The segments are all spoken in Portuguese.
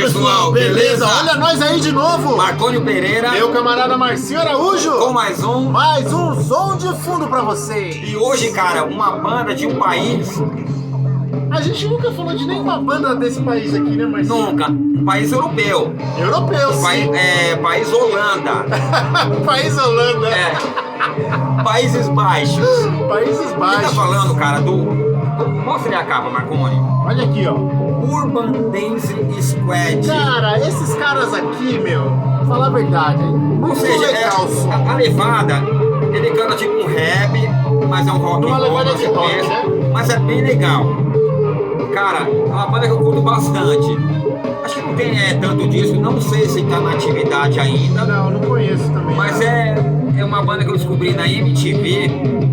pessoal, beleza? Olha nós aí de novo! Marcônio Pereira, Meu camarada Marcinho Araújo! com mais um. Mais um som de fundo pra você! E hoje, cara, uma banda de um país, A gente nunca falou de nenhuma banda desse país aqui, né, Marcinho? nunca, um país europeu. Europeu, sim! País Holanda. País Holanda! Países Baixos. Países Quem tá Baixos! falando, cara, Mostra aí a capa, Marconi. Olha aqui, ó! Urban Dance Squad. Cara, esses caras aqui, meu, vou falar a verdade, hein? Ou Muito seja, legal o som. a levada, ele canta tipo um rap, mas é um rock Uma and roll, levada de rock, pensa, né? mas é bem legal. Cara, é uma banda que eu curto bastante. Acho que não tem tanto disso, não sei se tá na atividade ainda, Não conheço também. mas não. é uma banda que eu descobri na MTV,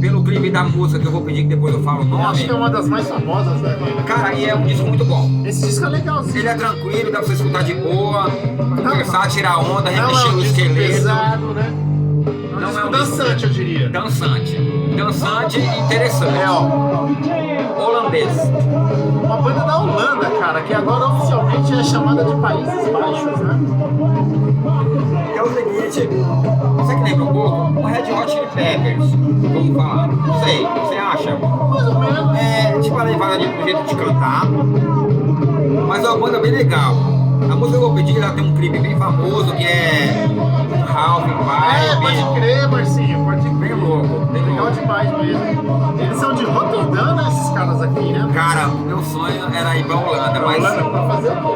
pelo clipe da música que eu vou pedir que depois eu falo o Acho nome. que é uma das mais famosas, né, mano? Cara, e é um disco muito bom. Esse disco é legalzinho. Ele é tranquilo, dá pra você escutar de boa, conversar, tirar onda, Não remexer é um o disco esqueleto. pesado, né? Não Não é é um um dançante, eu diria. Dançante e interessante. É, ó, Holandês. uma banda da Holanda, cara, que agora oficialmente é chamada de Países Baixos, né? É o seguinte, você que lembra um pouco? Um Red Hot Chili Peppers. Vamos falar. Não sei, você acha? Mais ou menos. É tipo a levada de um jeito de cantar, mas é uma banda bem legal. A música que eu vou pedir, ela tem um clipe bem famoso que é um Half Pode Vibe. crer, Marcinho, pode crer. Bem louco, bem Legal louco. demais mesmo. Eles são de Roterdã, né, esses caras aqui, né? Cara, meu sonho era ir pra Holanda, mas. Holanda pra fazer o quê?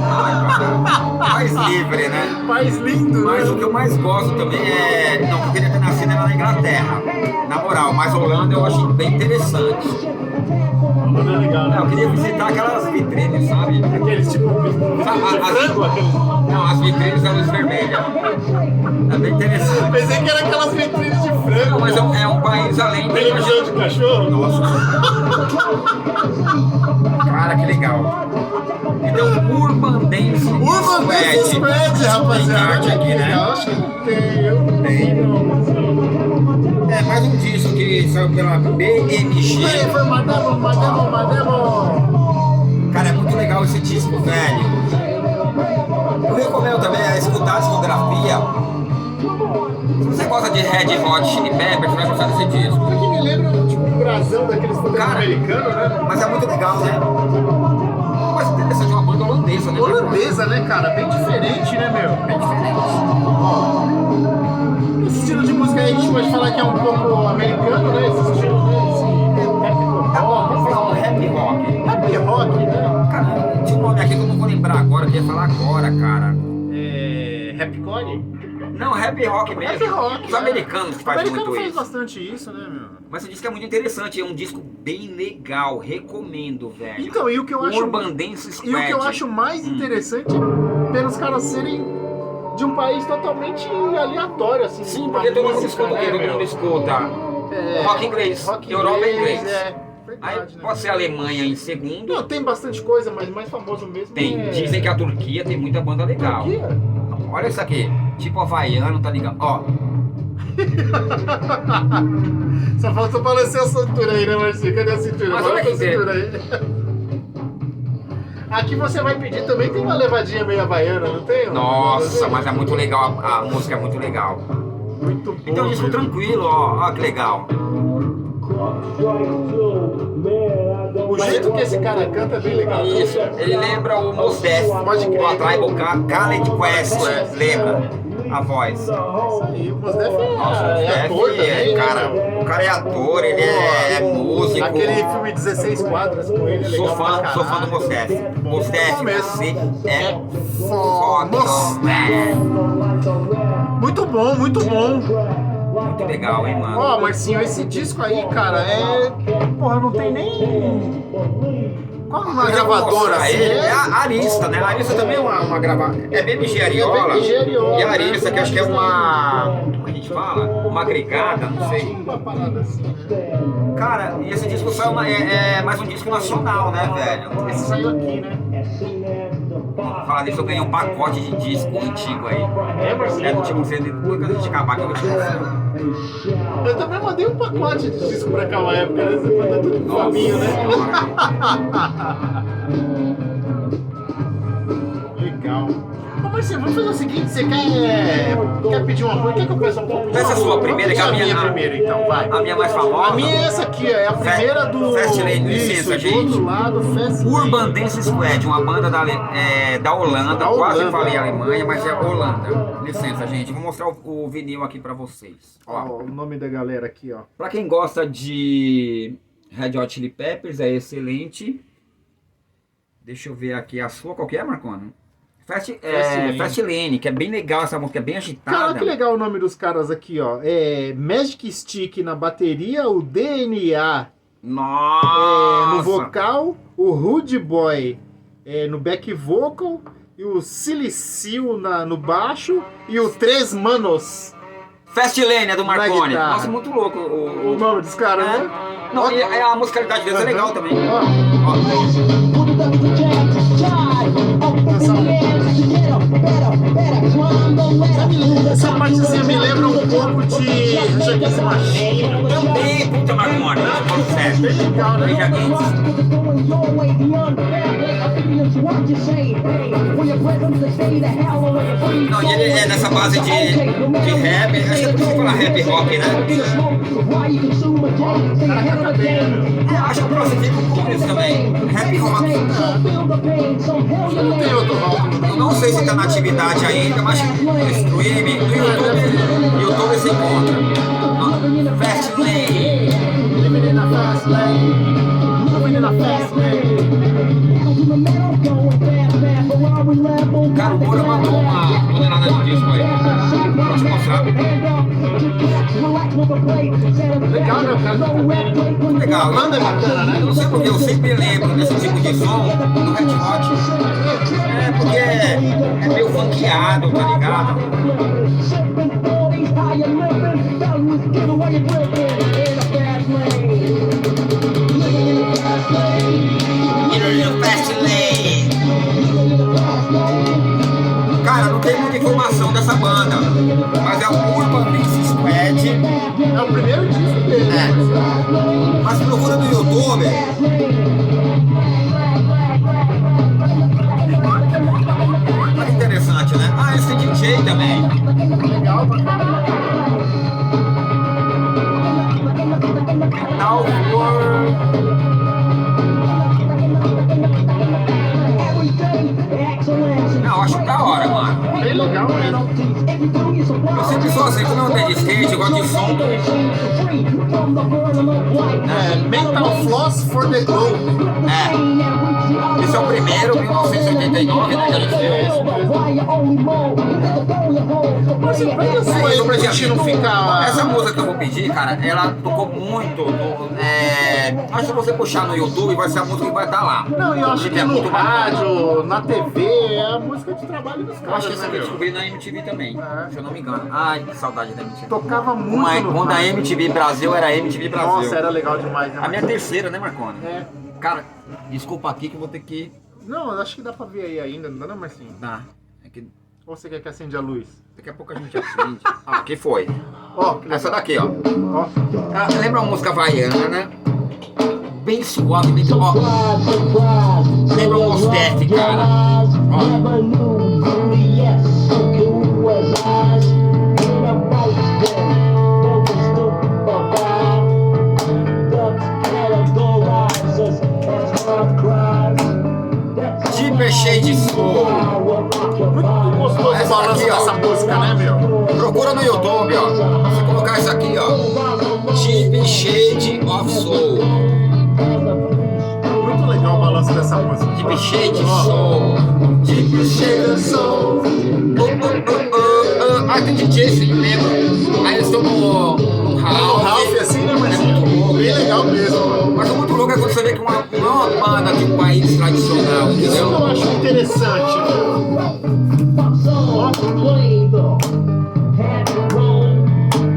Ai, cara, mais livre, né? País lindo, Mas o que né? eu mais gosto também é. Não, eu queria ter nascido era na Inglaterra. Na moral, mas Holanda eu acho bem interessante. Holanda é legal, Não, eu né? queria visitar aquelas vitrines, sabe? Aqueles tipo de frango, aqueles... Não, as vitrines da luz vermelha. É bem interessante. Pensei que era aquelas vitrines de frango. Não, mas é um país além da Televisão de cachorro? Nossa. Cara, que legal. Então, Urban Dance Urban Dance Squad, rapaziada. Encarte aqui, Eu né? acho que não tem, eu não Tem. não. É mais um disco que saiu pela BMG. Aí, foi uma demo. Cara, é muito legal esse disco, velho. Eu recomendo também escutar a discografia. Se você gosta de Red Hot Chili Peppers, você vai gostar desse disco. Isso aqui me lembra tipo um brasão daqueles fãs Cara, americanos, né? Mas é muito legal, né? Mas interessante, é uma banda holandesa, né? Holandesa, né, cara? Bem diferente, né, meu? Bem diferente. Esse estilo de música aí a gente pode falar que é um pouco americano, né? Esse estilo, né? Tá bom, vamos falar um rap rock. Happy rock, né? Cara, tinha um nome aqui que eu não vou lembrar agora, que eu ia falar agora, cara. Rapcore? Não, rap rock mesmo. Rap rock, Os né? americanos que O fazem americano muito faz isso. bastante isso, né, meu? Mas você disse que é muito interessante, é um disco bem legal, recomendo, velho. Então, e o que eu acho... Urban Dance Squad. E o que eu acho mais interessante é pelos caras serem de um país totalmente aleatório, assim. Sim, uma porque todo mundo música, escuta o né, quê? Todo meu? mundo escuta rock inglês, rock Europa é inglês. Aí Verdade, né? pode ser a Alemanha em segundo. Não, tem bastante coisa, mas o mais famoso mesmo Tem, é... dizem que a Turquia tem muita banda legal. Turquia? Olha isso aqui, tipo havaiano, tá ligado? Ó, Só falta balançar a cintura aí, né, Marcinho? Cadê a cintura? Mas olha Balança a aqui, cintura aí. Aqui você vai pedir também, tem uma levadinha meio havaiana, não tem? nossa, mas é muito legal, a música é muito legal. Muito bom. Então disco mesmo. tranquilo, ó que legal. O jeito que esse cara canta é bem legal. Isso, ele lembra o Mos Def, Pode crer. o Tribal Khaled Quest, lembra? A voz. Isso aí, o Mos Def Nossa, o é ator Def também, né? cara, o cara é ator, ele é músico. Aquele filme 16 quadros com ele é legal Sou fã do caralho. Mos Def. Mos Def, Bom mesmo. você é Foda. foda, velho. Muito bom, muito bom. Muito legal, hein, mano? Ó, Marcinho, esse disco aí, cara, é... Porra, não tem nem... Qual uma Eu já vou gravadora mostrar assim? ele. É a Arista, né? A Arista também é uma gravadora. É BMG Ariola. BMG Ariola, E a né? Arista, que acho que é uma. Como a gente fala? Uma agregada, não sei. Uma parada assim, né? Cara, e esse disco saiu é mais um disco nacional, né, velho? Esse saiu aqui, né? Falar nisso, eu ganhei um pacote de disco antigo aí. É, Marcinho? É do tipo, você depois quando a gente acabar que eu vou te mostrar. Eu também mandei um pacote de disco pra cá uma época, né? Você mandou tudo com faminho, né? Senhora. vamos fazer o seguinte, você quer pedir uma coisa? Quer que eu peça um pouco? Peça a sua primeira, que é a minha primeira, então, vai. A minha mais famosa. A minha é essa aqui, é a primeira do... Fastlane, licença, Isso, gente. do outro lado, Fastlane. Urban Dance Squad, uma banda da Holanda, Da quase Holanda. falei Alemanha, mas é Holanda. Licença, gente, vou mostrar o vinil aqui pra vocês. Ó, Ó, o nome da galera aqui, ó. pra quem gosta de Red Hot Chili Peppers, é excelente. Deixa eu ver aqui a sua, qual que é, Marconi? Fastlane, que é bem legal essa música, é bem agitada. Cara, que legal o nome dos caras aqui, ó. É Magic Stick na bateria, o DNA Nossa! no vocal, o Rude Boy no back vocal, e o Silicil no baixo, e o Três Manos. Fastlane é do Marconi. guitarra. Nossa, muito louco. O nome dos caras, né? Não, e a musicalidade deles é legal também. Ó, essa partezinha me lembra um pouco de Rage Against the Machine. Também, puta Marconi. Falou certo. Bem legal, né? Rage Against. Não, e ele é nessa base de rap, acho que é por isso que fala rap rock, né? Acho que o próximo fica com isso também. Rap rock. Não tem outro rock. Eu não sei se tá na atividade ainda, mas no streaming, no YouTube você encontra. Fastlane. Living in a fast lane. Living in a fast lane. Cara, o Moura mandou uma tonelada de disco aí. Vou te mostrar. Legal, né, cara? Legal. A banda é bacana, né? Eu não sei porque eu sempre lembro desse tipo de som do Red Hot. É porque é meio funkeado, tá ligado? Fastlane. Cara, não tem muita informação dessa banda, mas é o Urban Dance Squad. É o primeiro disco dele. Mas procura no YouTube. Olha que interessante, né? Ah, esse DJ também. Legal pra caramba. Metal World. Não, acho da hora, mano. Bem legal mesmo. Eu sempre sou assim, como eu tenho de skate, eu gosto de som. Mental Floss for the Globe. É. Esse é o primeiro, 1989, né, que a gente fez. Mas pega a sua aí pra gente não ficar... Essa música que eu vou pedir, cara, ela tocou muito. Acho que você puxar no YouTube, vai ser a música que vai estar lá. Não, eu acho que é no muito bacana. rádio, na TV, é a música de trabalho dos Eu caras, acho que essa né, aqui eu meu? descobri na MTV também, É. se eu não me engano. Ai, que saudade da MTV. Tocava muito no Quando a rádio. MTV Brasil era MTV Brasil. Nossa, era legal demais, né? A minha terceira, né, Marconi? É. Cara, desculpa aqui que eu vou ter que... Não, eu acho que dá pra ver aí ainda, não dá não, Marcinho? Dá. É que Ou você quer que acende a luz? daqui a pouco a gente acende. Ah, aqui foi. Ó, Essa daqui, ó. ó. Ah, lembra uma música havaiana, né? Bem suave, bem... Ó. Lembra um Mostef, cara. Ó. Deep Shade Soul. Muito gostoso Essa o balanço aqui, ó. dessa música, né, meu? Procura no YouTube, ó. Você colocar isso aqui, ó. Deep Shade of Soul. Muito legal o balanço dessa música. Deep Shade Ó. Soul. Deep Shade Soul. Ah, tem DJ, sim, lembra? Aí eles estão no O Ralph. Ralph assim, né, Marcinho? Bem legal mesmo, mano. Mas é muito louco é quando você vê que não é uma banda de um país tradicional, Isso que eu entendeu? acho interessante,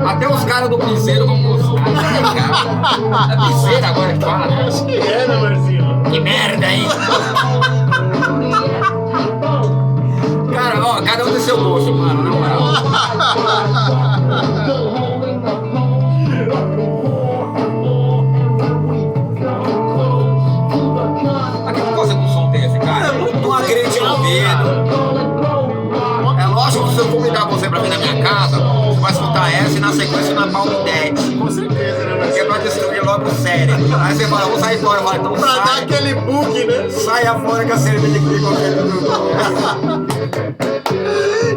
Até os caras do piseiro vão gostar, né, cara? É piseiro agora que fala, né? Acho que é, né, Marcinho? Que merda, hein? Cara, ó, cada um tem seu gosto, mano, na moral. Aqui não gosta de um som desse, cara. Não agride o ouvido. eu convidar você pra vir na minha casa, você vai escutar essa e na sequência na Palm Dead. Com certeza, né? Que é pra destruir logo o cérebro. Aí você fala, vamos sair fora. Eu falo, então Pra dar sai. aquele bug, né? Saia fora que a cerveja que qualquer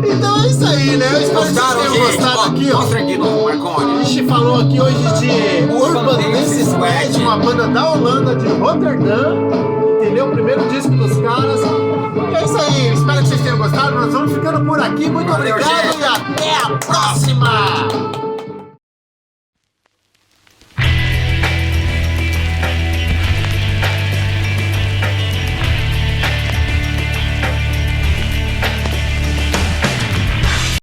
Então é isso aí, né? Eu espero que Gostaram, vocês tenham gente? gostado Ó, aqui, ó. mostra aqui no A Marconi. gente falou aqui hoje de Urban Urban Dance Dance Squad. Squad, uma banda da Holanda, de Rotterdam, entendeu? O primeiro disco dos caras. E é isso aí, espero que vocês tenham gostado. Nós vamos ficando por aqui. Muito Valeu, obrigado gente. e até a próxima!